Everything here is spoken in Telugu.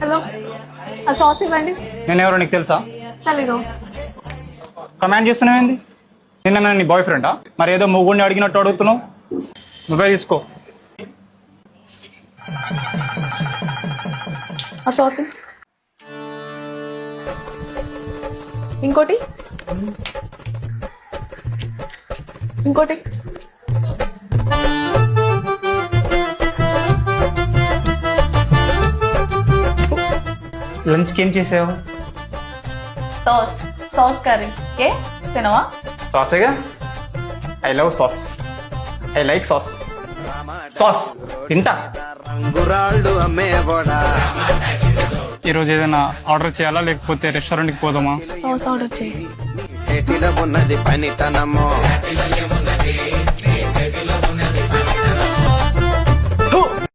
హలో, ఆ సాస్ ఇవ్వండి. నేను ఎవరో నీకు తెలుసా? తెలీదు. కమాండ్ చేస్తున్నావేంది? నిన్న నీ బాయ్ ఫ్రెండా? మరి ఏదో మొగుడిని అడిగినట్టు అడుగుతున్నావు. నువ్వే తీసుకో. ఆ సాస్ ఇంకోటి ఇంకోటి. లంచ్కి ఏం చేసావు? Sauce sauce curry. ఏ తినవా? సాసేగా. I love sauce. I like sauce. Sauce తింటా. ఈరోజు ఏదైనా ఆర్డర్ చేయాలా లేకపోతే రెస్టారెంట్కి పోదామా? సాస్ ఆర్డర్ చేయి. చేతిలో ఉన్నది పనితనము